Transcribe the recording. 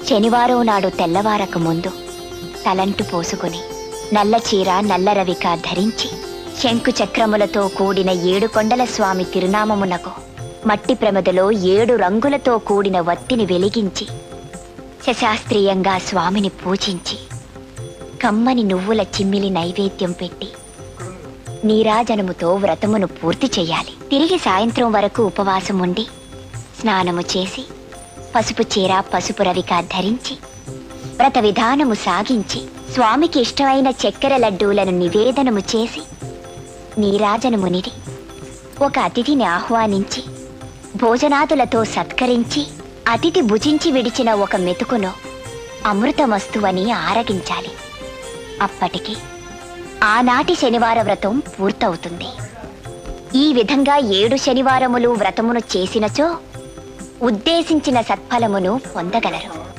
శనివారం నాడు తెల్లవారక ముందు తలంటు పోసుకుని నల్ల చీర నల్ల రవిక ధరించి శంకు చక్రములతో కూడిన 7 కొండల స్వామి తిరునామమునకు మట్టి ప్రమదలో 7 రంగులతో కూడిన వత్తిని వెలిగించి శశాస్త్రీయంగా స్వామిని పూజించి కమ్మని నువ్వుల చిమ్మిలి నైవేద్యం పెట్టి నీరాజనముతో వ్రతమును పూర్తి చెయ్యాలి. తిరిగి సాయంత్రం వరకు ఉపవాసం ఉండి స్నానము చేసి పసుపు చీర పసుపు రవిక ధరించి వ్రత విధానము సాగించి స్వామికి ఇష్టమైన చక్కెర లడ్డూలను నివేదనము చేసి నీరాజనమునిది ఒక అతిథిని ఆహ్వానించి భోజనాదులతో సత్కరించి అతిథి భుజించి విడిచిన ఒక మెతుకును అమృతమస్తువని ఆరగించాలి. అప్పటికి ఆనాటి శనివార వ్రతం పూర్తవుతుంది. ఈ విధంగా 7 శనివారములు వ్రతమును చేసినచో ఉద్దేశించిన సత్ఫలమును పొందగలరు.